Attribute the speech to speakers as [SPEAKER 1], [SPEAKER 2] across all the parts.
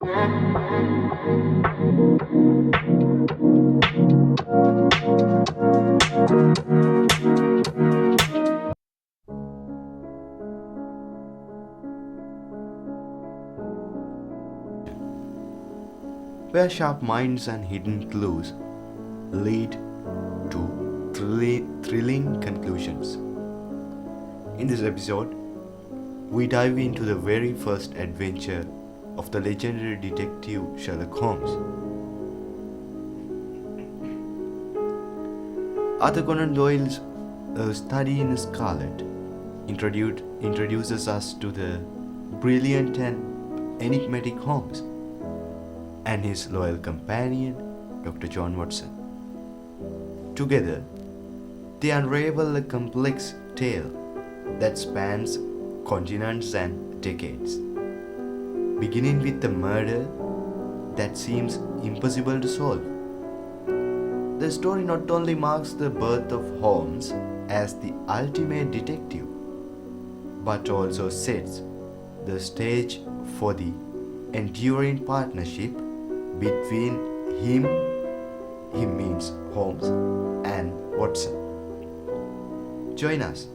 [SPEAKER 1] Where sharp minds and hidden clues lead to thrilling conclusions. In this episode, we dive into the very first adventure of the legendary detective Sherlock Holmes. Arthur Conan Doyle's Study in Scarlet introduces us to the brilliant and enigmatic Holmes and his loyal companion, Dr. John Watson. Together, they unravel a complex tale that spans continents and decades, beginning with the murder that seems impossible to solve. The story not only marks the birth of Holmes as the ultimate detective, but also sets the stage for the enduring partnership between him means Holmes, and Watson. Join us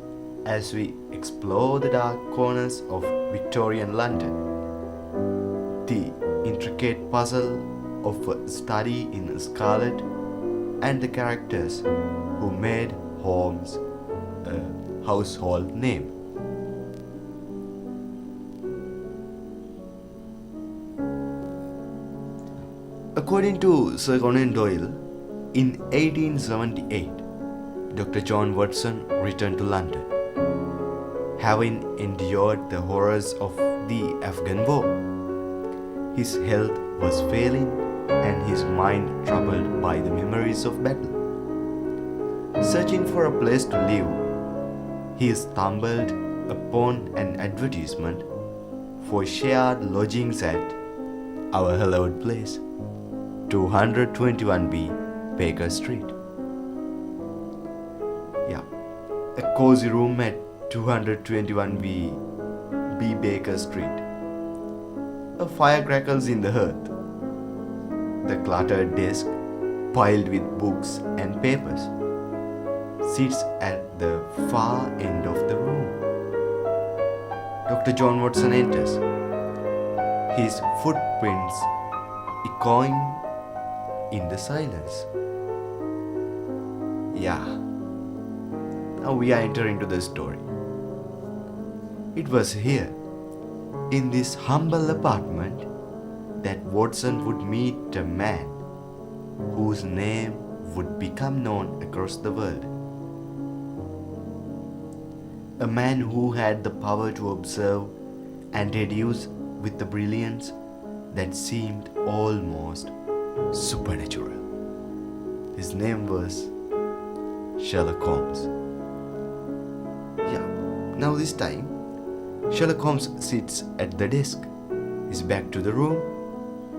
[SPEAKER 1] as we explore the dark corners of Victorian London, the intricate puzzle of a study in Scarlet, and the characters who made Holmes a household name. According to Sir Conan Doyle, in 1878, Dr. John Watson returned to London, having endured the horrors of the Afghan War. His health was failing and his mind troubled by the memories of battle. Searching for a place to live, he stumbled upon an advertisement for shared lodgings at our hallowed place, 221B Baker Street. Yeah, a cozy room at 221B Baker Street. A fire crackles in the hearth. The cluttered desk, piled with books and papers, sits at the far end of the room. Dr. John Watson enters, his footprints echoing in the silence. Yeah, now we are entering into the story. It was here, in this humble apartment, that Watson would meet a man whose name would become known across the world. A man who had the power to observe and deduce with the brilliance that seemed almost supernatural. His name was Sherlock Holmes. Yeah, now this time, Sherlock Holmes sits at the desk, his back to the room,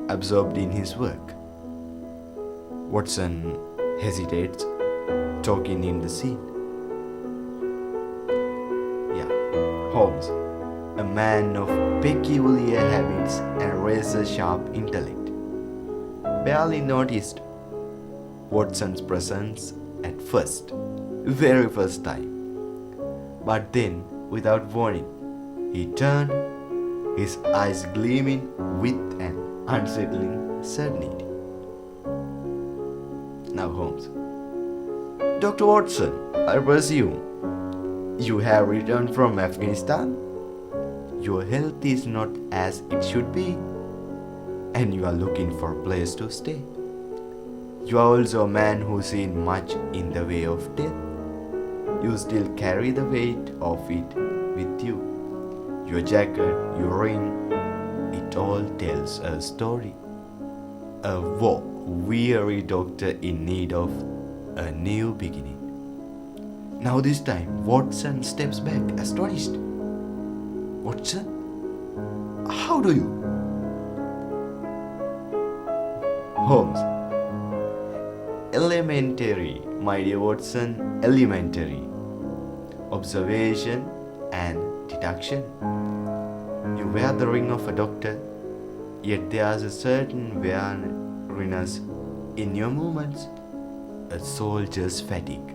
[SPEAKER 1] absorbed in his work. Watson hesitates, talking in the scene. Yeah, Holmes, a man of peculiar habits and razor-sharp intellect, barely noticed Watson's presence at first, very first time. But then, without warning, he turned, his eyes gleaming with an unsettling certainty. Now, Holmes. Dr. Watson, I presume you have returned from Afghanistan? Your health is not as it should be, and you are looking for a place to stay. You are also a man who's seen much in the way of death. You still carry the weight of it with you. Your jacket, your ring, it all tells a story. A weary doctor in need of a new beginning. Now this time, Watson steps back, astonished. Watson? How do you? Holmes. Elementary, my dear Watson, elementary. Observation and deduction. You wear the ring of a doctor, Yet there's a certain weariness in your movements, a soldier's fatigue.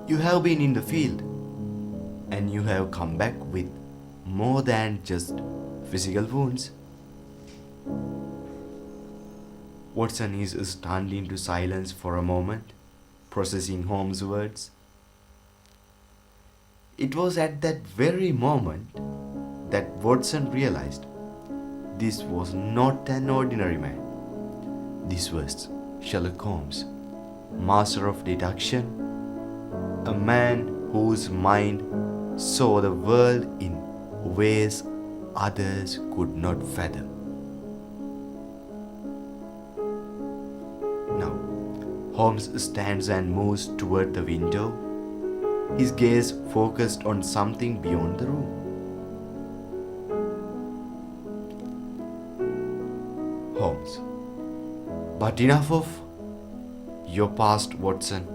[SPEAKER 1] You have been in the field, and you have come back with more than just physical wounds. Watson is stunned into silence for a moment, processing Holmes' words. It was at that very moment that Watson realized this was not an ordinary man. This was Sherlock Holmes, master of deduction, a man whose mind saw the world in ways others could not fathom. Now, Holmes stands and moves toward the window, his gaze focused on something beyond the room. Holmes, but enough of your past, Watson.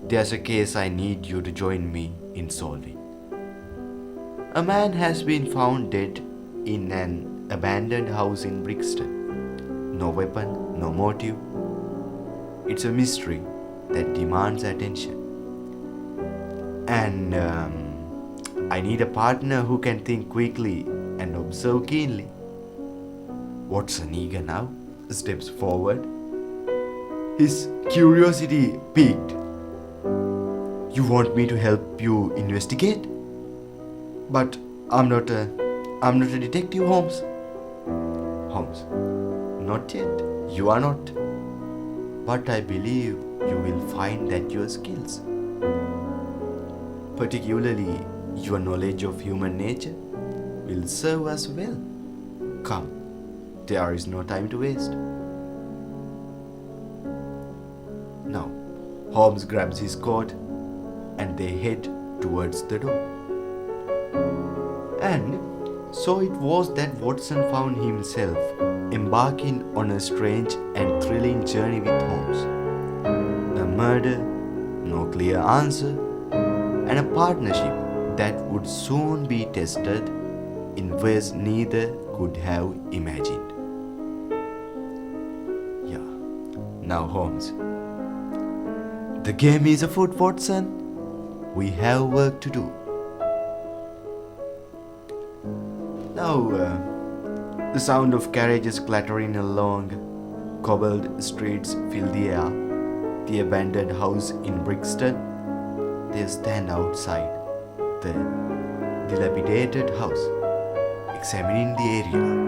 [SPEAKER 1] There's a case I need you to join me in solving. A man has been found dead in an abandoned house in Brixton. No weapon, no motive. It's a mystery that demands attention. And I need a partner who can think quickly and observe keenly. Watson, eager now, steps forward, his curiosity piqued. You want me to help you investigate? But I'm not a detective, Holmes. Holmes, not yet. You are not. But I believe you will find that your skills, particularly your knowledge of human nature, will serve us well. Come, there is no time to waste. Now, Holmes grabs his coat and they head towards the door. And so it was that Watson found himself embarking on a strange and thrilling journey with Holmes. A murder, no clear answer, and a partnership that would soon be tested in ways neither could have imagined. Now, Holmes, the game is afoot, Watson. We have work to do. Now, the sound of carriages clattering along cobbled streets fill the air. The abandoned house in Brixton. They stand outside the dilapidated house, examining the area.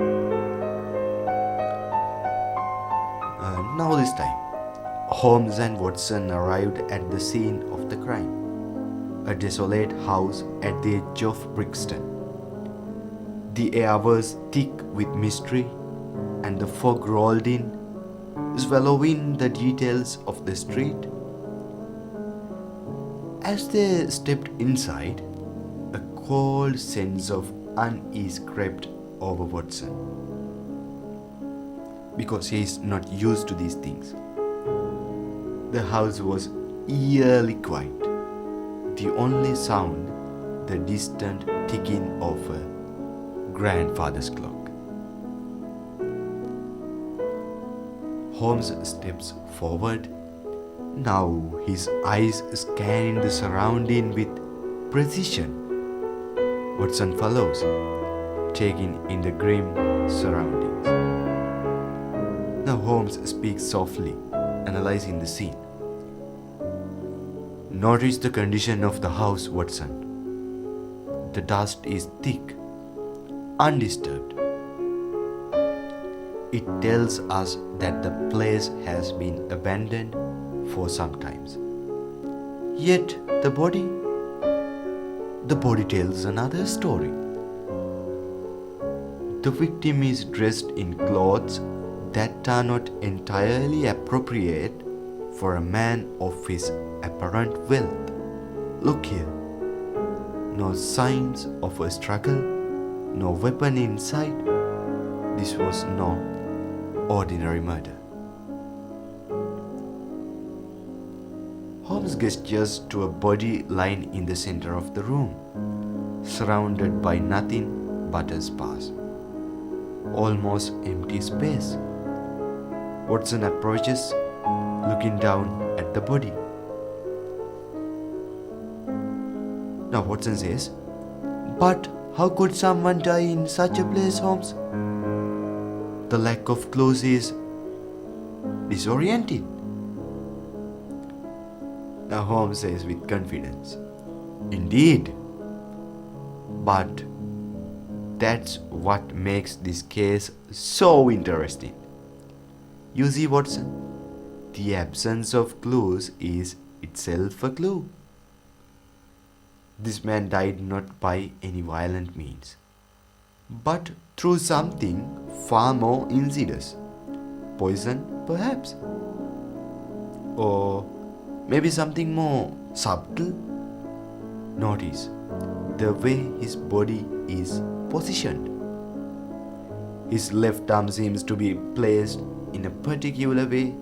[SPEAKER 1] Now this time, Holmes and Watson arrived at the scene of the crime, a desolate house at the edge of Brixton. The air was thick with mystery, and the fog rolled in, swallowing the details of the street. As they stepped inside, a cold sense of unease crept over Watson, because he is not used to these things. The house was eerily quiet. The only sound, the distant ticking of a grandfather's clock. Holmes steps forward. Now his eyes scanning the surrounding with precision. Watson follows, taking in the grim surroundings. Now Holmes speaks softly, analyzing the scene. Notice the condition of the house, Watson. The dust is thick, undisturbed. It tells us that the place has been abandoned for some time. Yet the body tells another story. The victim is dressed in clothes that are not entirely appropriate for a man of his apparent wealth. Look here. No signs of a struggle, no weapon in sight. This was no ordinary murder. Holmes gestures to a body lying in the center of the room, surrounded by nothing but a sparse, almost empty space. Watson approaches, looking down at the body. Now Watson says, "But how could someone die in such a place, Holmes? The lack of clues is disorienting." Now Holmes says with confidence, "Indeed. But that's what makes this case so interesting. You see, Watson, the absence of clues is itself a clue. This man died not by any violent means, but through something far more insidious. Poison, perhaps. Or maybe something more subtle. Notice the way his body is positioned. His left arm seems to be placed in a particular way,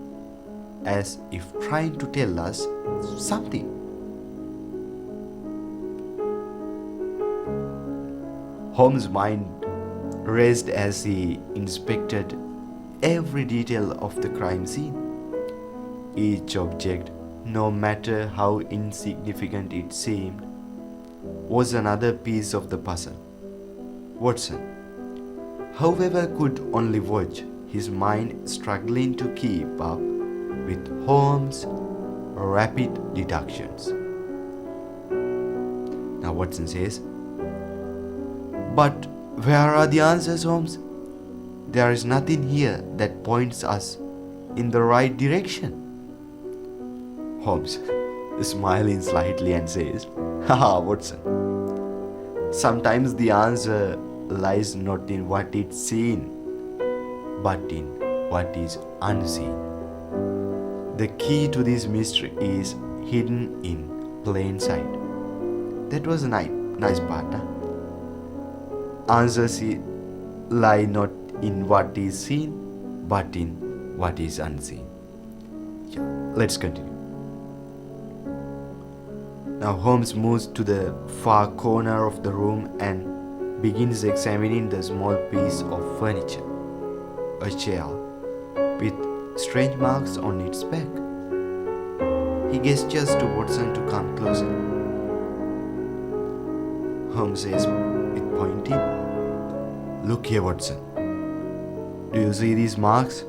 [SPEAKER 1] as if trying to tell us something." Holmes' mind raced as he inspected every detail of the crime scene. Each object, no matter how insignificant it seemed, was another piece of the puzzle. Watson, however, could only watch, his mind struggling to keep up with Holmes' rapid deductions. Now Watson says, "But where are the answers, Holmes? There is nothing here that points us in the right direction." Holmes, smiling slightly, and says, "Haha, Watson, sometimes the answer lies not in what is seen, but in what is unseen. The key to this mystery is hidden in plain sight." That was a nice part, huh? Answers lie not in what is seen, but in what is unseen. Yeah, let's continue. Now Holmes moves to the far corner of the room and begins examining the small piece of furniture, a chair with strange marks on its back. He gestures to Watson to come closer. Holmes says with pointing, "Look here, Watson. Do you see these marks?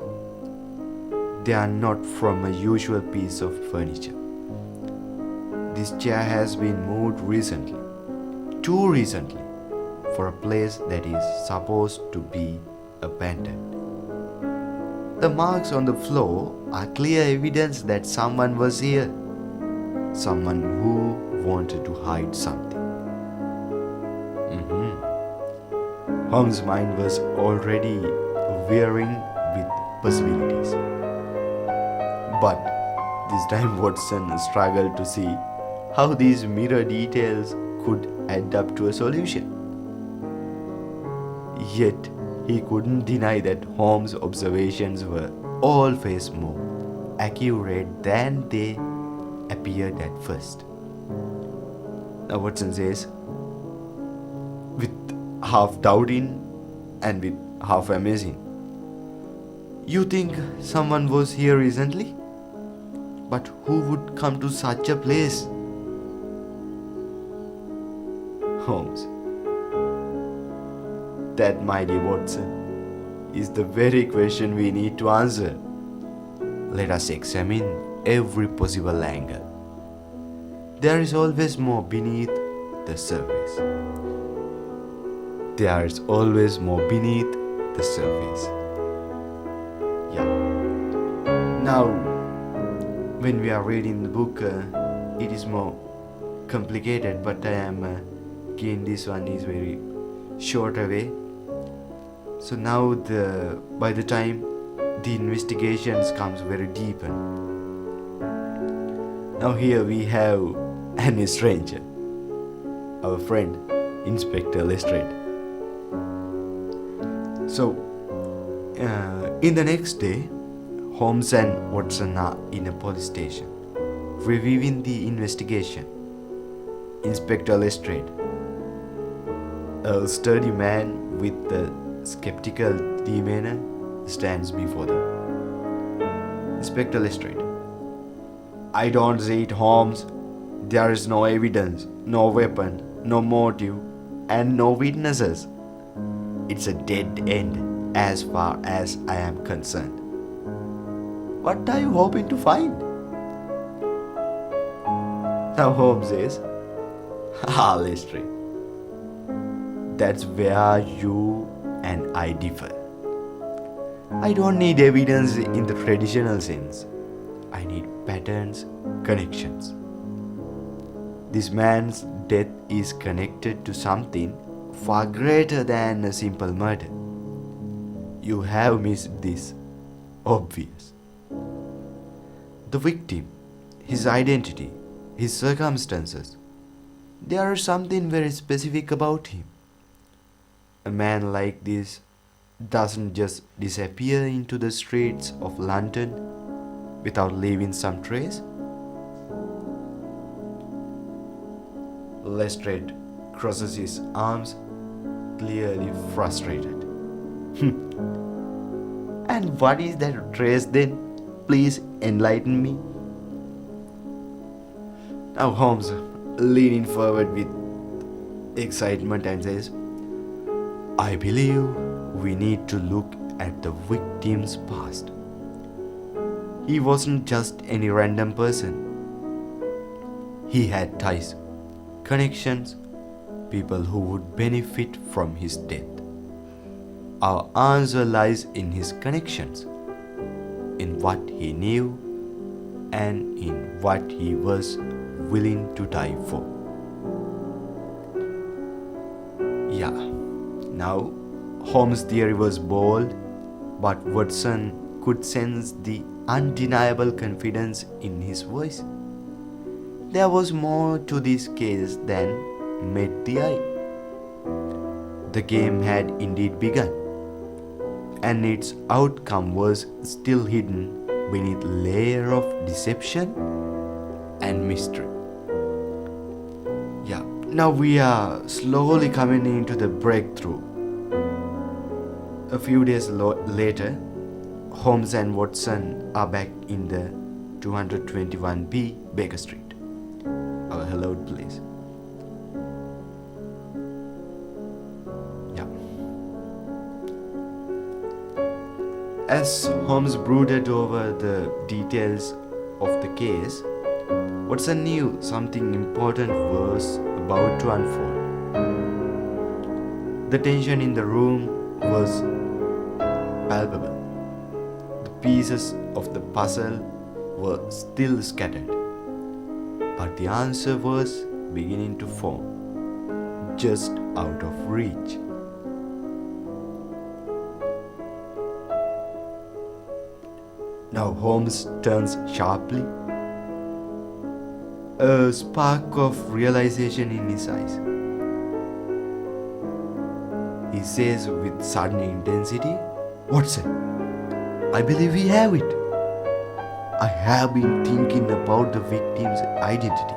[SPEAKER 1] They are not from a usual piece of furniture. This chair has been moved recently, too recently, for a place that is supposed to be abandoned. The marks on the floor are clear evidence that someone was here, someone who wanted to hide something." Holmes' mind was already wearing with possibilities. But this time Watson struggled to see how these mirror details could add up to a solution. Yet he couldn't deny that Holmes' observations were always more accurate than they appeared at first. Now Watson says, with half doubting and with half amazing, "You think someone was here recently? But who would come to such a place?" Holmes, that, my dear Watson, is the very question we need to answer. Let us examine every possible angle. There is always more beneath the surface. There is always more beneath the surface. Yeah. Now, when we are reading the book, it is more complicated, but I am again, this one is very short away. So now by the time the investigations comes very deep. Now here we have an stranger, our friend Inspector Lestrade. So in the next day, Holmes and Watson are in a police station, reviewing the investigation. Inspector Lestrade, a sturdy man with a skeptical demeanor stands before them. Inspector Lestrade. I don't see it, Holmes. There is no evidence, no weapon, no motive, and no witnesses. It's a dead end as far as I am concerned. What are you hoping to find? Now Holmes says, Lestrade, that's where you and I differ. I don't need evidence in the traditional sense. I need patterns, connections. This man's death is connected to something far greater than a simple murder. You have missed this. Obvious. The victim, his identity, his circumstances. There is something very specific about him. A man like this doesn't just disappear into the streets of London without leaving some trace. Lestrade crosses his arms, clearly frustrated. And what is that trace then? Please enlighten me. Now Holmes, leaning forward with excitement, and says, I believe we need to look at the victim's past. He wasn't just any random person. He had ties, connections, people who would benefit from his death. Our answer lies in his connections, in what he knew, and in what he was willing to die for. Yeah, now Holmes' theory was bold, but Watson could sense the undeniable confidence in his voice. There was more to this case than met the eye. The game had indeed begun, and its outcome was still hidden beneath a layer of deception and mystery. Yeah, now we are slowly coming into the breakthrough. A few days later, Holmes and Watson are back in the 221B Baker Street, our hallowed place. Yeah. As Holmes brooded over the details of the case, Watson knew something important was about to unfold. The tension in the room was palpable. The pieces of the puzzle were still scattered, but the answer was beginning to form, just out of reach. Now Holmes turns sharply, a spark of realization in his eyes. He says with sudden intensity, Watson, I believe we have it. I have been thinking about the victim's identity,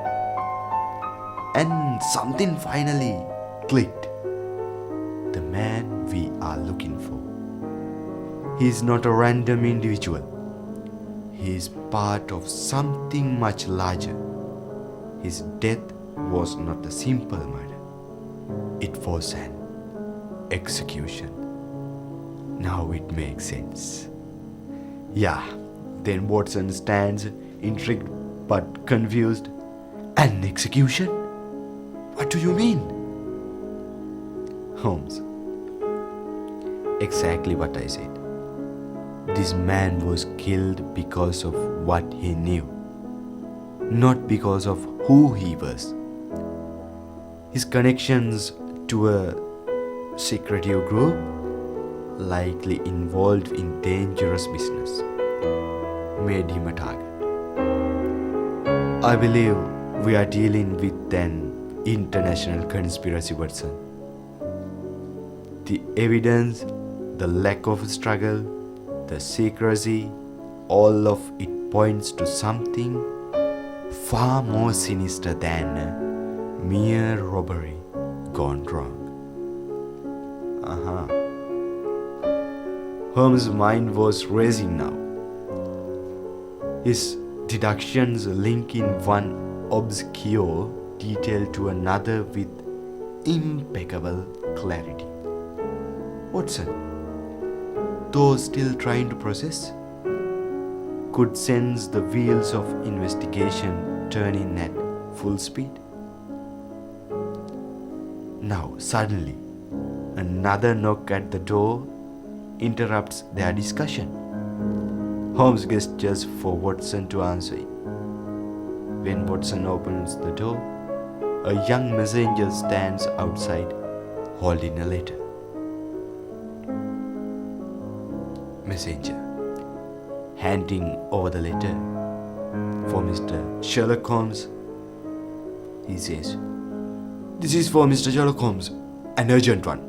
[SPEAKER 1] and something finally clicked. The man we are looking for. He is not a random individual. He is part of something much larger. His death was not a simple murder. It was an execution. Now it makes sense. Yeah, then Watson stands, intrigued but confused. An execution? What do you mean? Holmes. Exactly what I said. This man was killed because of what he knew, not because of who he was. His connections to a secretive group, likely involved in dangerous business, made him a target. I believe we are dealing with an international conspiracy, Watson. The evidence, the lack of struggle, the secrecy, all of it points to something far more sinister than mere robbery gone wrong. Holmes' mind was racing now. His deductions linking one obscure detail to another with impeccable clarity. Watson, though still trying to process, could sense the wheels of investigation turning at full speed. Now, suddenly, another knock at the door interrupts their discussion. Holmes gestures for Watson to answer it. When Watson opens the door, a young messenger stands outside holding a letter. Messenger, handing over the letter for Mr. Sherlock Holmes, he says, "This is for Mr. Sherlock Holmes, an urgent one."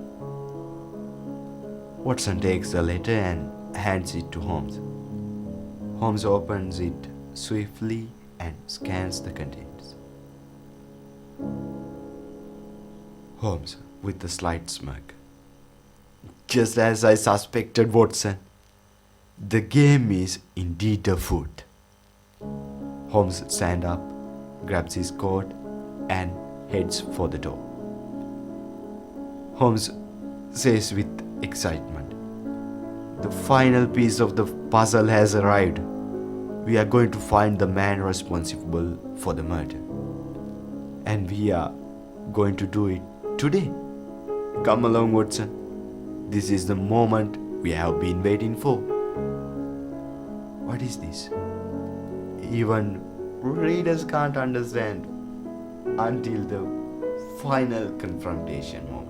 [SPEAKER 1] Watson takes the letter and hands it to Holmes. Holmes opens it swiftly and scans the contents. Holmes, with a slight smirk. "Just as I suspected, Watson. The game is indeed afoot." Holmes stands up, grabs his coat, and heads for the door. Holmes says with excitement, "The final piece of the puzzle has arrived. We are going to find the man responsible for the murder. And we are going to do it today. Come along, Watson. This is the moment we have been waiting for." What is this? Even readers can't understand until the final confrontation moment.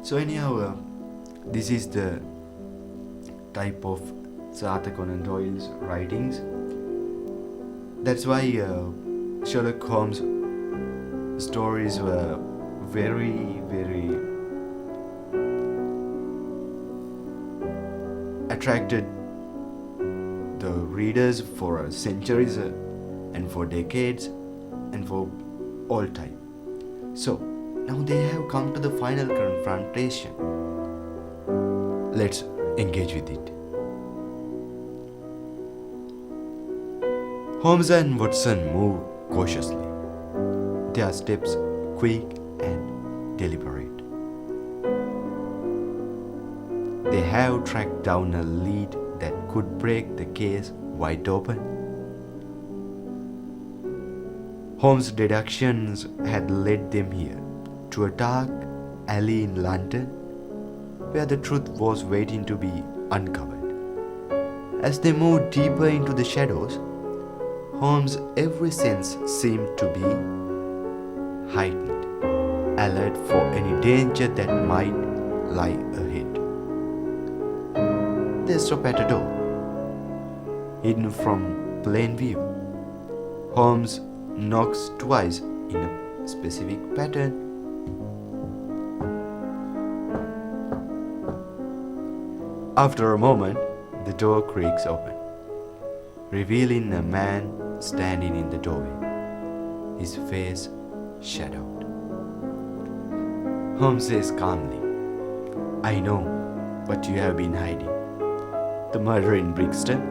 [SPEAKER 1] So anyhow, this is the type of Sir Arthur Conan Doyle's writings. That's why Sherlock Holmes' stories were very, very attracted the readers for centuries and for decades and for all time. So now they have come to the final confrontation. Let's engage with it. Holmes and Watson move cautiously, their steps quick and deliberate. They have tracked down a lead that could break the case wide open. Holmes' deductions had led them here, to a dark alley in London, where the truth was waiting to be uncovered. As they moved deeper into the shadows, Holmes' every sense seemed to be heightened, alert for any danger that might lie ahead. They stop at a door, hidden from plain view. Holmes knocks twice in a specific pattern. After a moment, the door creaks open, revealing a man standing in the doorway, his face shadowed. Holmes says calmly, "I know what you have been hiding. The murder in Brixton,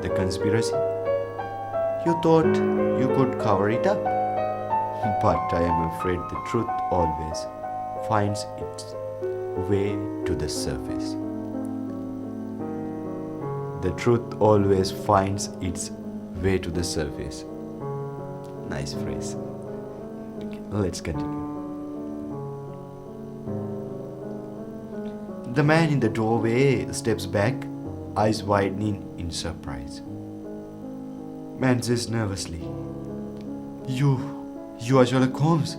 [SPEAKER 1] the conspiracy. You thought you could cover it up, but I am afraid the truth always finds its way to the surface." The truth always finds its way to the surface. Nice phrase. Okay, let's continue. The man in the doorway steps back, eyes widening in surprise. Man says nervously, You are Sherlock Holmes.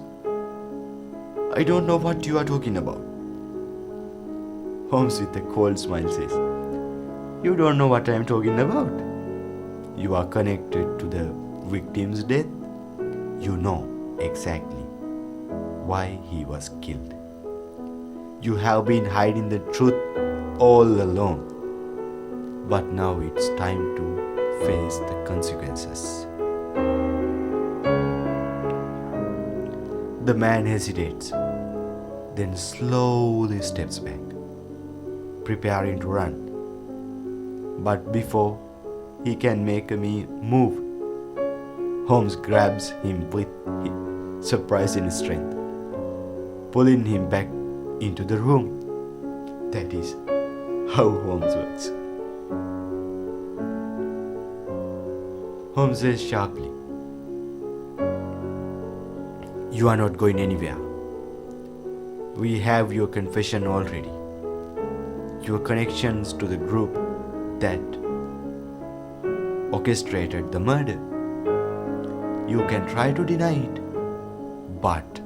[SPEAKER 1] I don't know what you are talking about." Holmes with a cold smile says, "You don't know what I am talking about. You are connected to the victim's death. You know exactly why he was killed. You have been hiding the truth all along, but now it's time to face the consequences." The man hesitates, then slowly steps back, preparing to run. But before he can make a move, Holmes grabs him with surprising strength, pulling him back into the room. That is how Holmes works. Holmes says sharply, "You are not going anywhere. We have your confession already. Your connections to the group that orchestrated the murder. You can try to deny it, but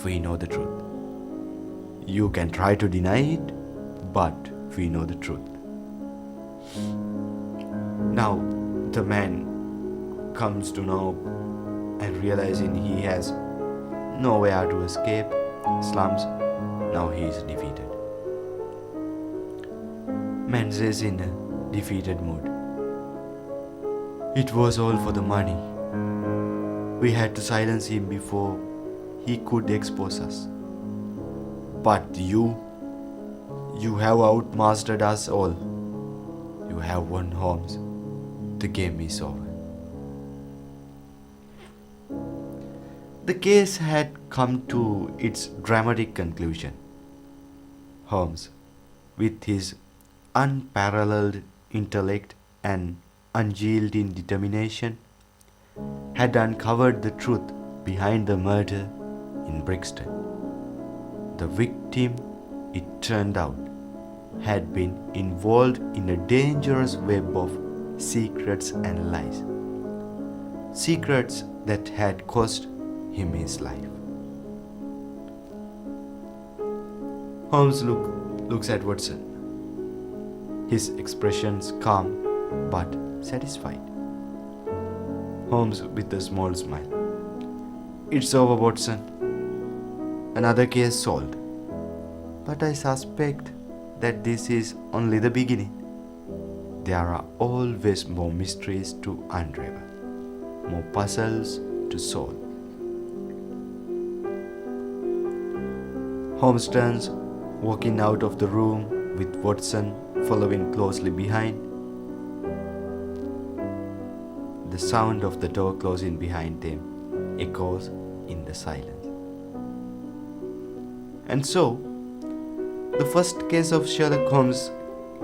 [SPEAKER 1] we know the truth. You can try to deny it, but we know the truth." Now the man comes to know and realizing he has nowhere to escape, slumps. Now he is defeated. Man says in a defeated mood, "It was all for the money. We had to silence him before he could expose us. But you have outmastered us all. You have won, Holmes. The game is over." The case had come to its dramatic conclusion. Holmes, with his unparalleled intellect and unyielding determination, had uncovered the truth behind the murder in Brixton. The victim, it turned out, had been involved in a dangerous web of secrets and lies. Secrets that had cost him his life. Holmes looks at Watson, his expressions calm but satisfied. Holmes with a small smile. "It's over, Watson. Another case solved. But I suspect that this is only the beginning. There are always more mysteries to unravel, more puzzles to solve." Holmes turns, walking out of the room with Watson following closely behind. The sound of the door closing behind them echoes in the silence. And so, the first case of Sherlock Holmes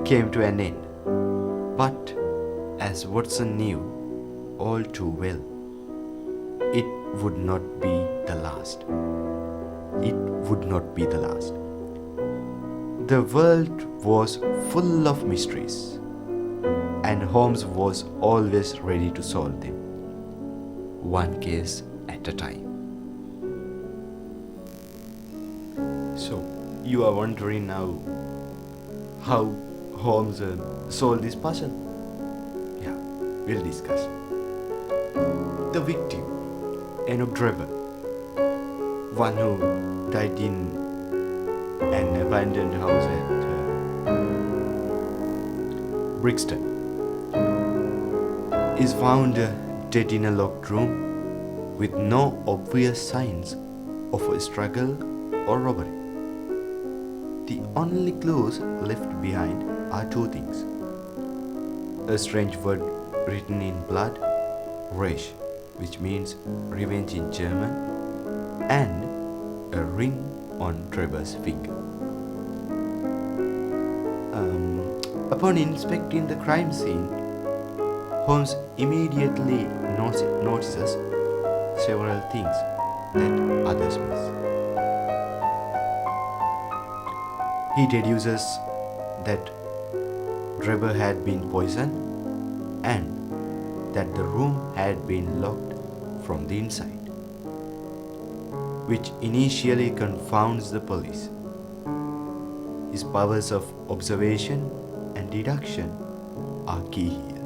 [SPEAKER 1] came to an end. But, as Watson knew all too well, it would not be the last. It would not be the last. The world was full of mysteries, and Holmes was always ready to solve them, one case at a time. So, you are wondering now how Holmes solved this puzzle? Yeah, we'll discuss. The victim, Enoch Drebber, one who died in an abandoned house at Brixton, is found dead in a locked room with no obvious signs of a struggle or robbery. The only clues left behind are two things: a strange word written in blood, Reich, which means revenge in German, and a ring on Drebber's finger. Upon inspecting the crime scene, Holmes immediately notices several things that others miss. He deduces that Drebber had been poisoned and that the room had been locked from the inside, which initially confounds the police. His powers of observation and deduction are key here.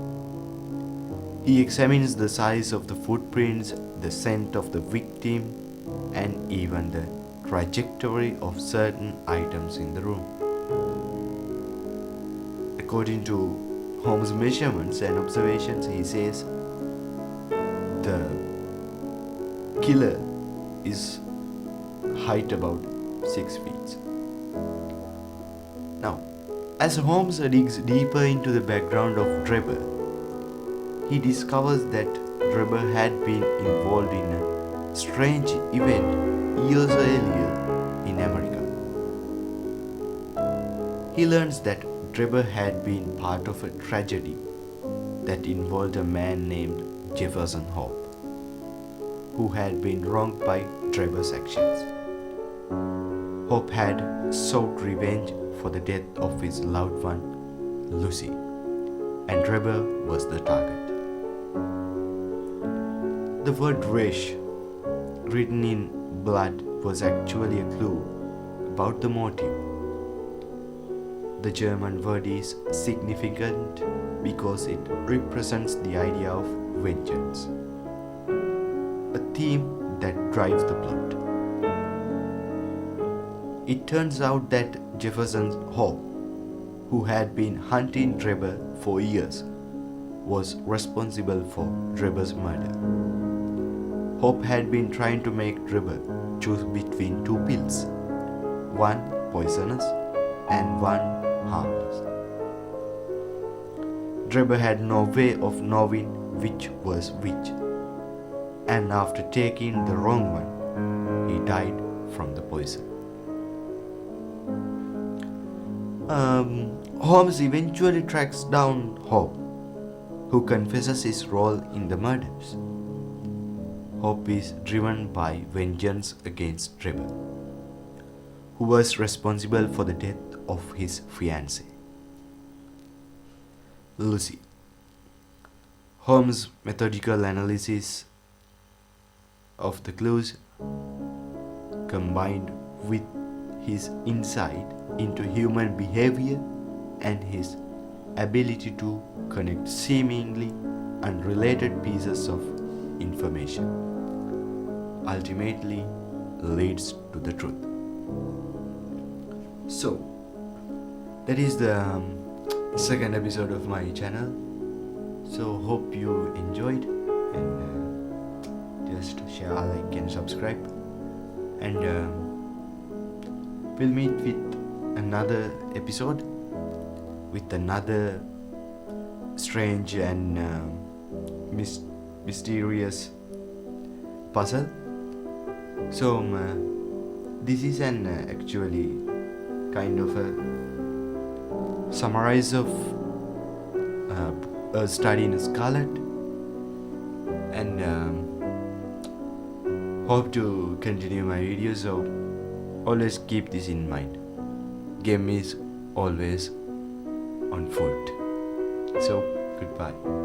[SPEAKER 1] He examines the size of the footprints, the scent of the victim, and even the trajectory of certain items in the room. According to Holmes' measurements and observations, he says the killer is height about 6 feet. Now, As Holmes digs deeper into the background of Drebber, he discovers that Drebber had been involved in a strange event years earlier in America. He learns that Drebber had been part of a tragedy that involved a man named Jefferson Hope, who had been wronged by Drebber's actions. Hope had sought revenge for the death of his loved one, Lucy, and Drebber was the target. The word "rash" written in blood was actually a clue about the motive. The German word is significant because it represents the idea of vengeance, a theme that drives the plot. It turns out that Jefferson Hope, who had been hunting Drebber for years, was responsible for Drebber's murder. Hope had been trying to make Drebber choose between two pills, one poisonous and one harmless. Drebber had no way of knowing which was which, and after taking the wrong one, he died from the poison. Holmes eventually tracks down Hope, who confesses his role in the murders. Hope is driven by vengeance against Drebber, who was responsible for the death of his fiancée, Lucy. Holmes' methodical analysis of the clues, combined with his insight into human behavior and his ability to connect seemingly unrelated pieces of information, ultimately leads to the truth. So, that is the second episode of my channel. So, hope you enjoyed, and just share, like, and subscribe. And we'll meet with another episode with another strange and mysterious puzzle. So this is an actually kind of a summarize of a study in scarlet, and hope to continue my videos. So always keep this in mind. Game is always on foot. So goodbye.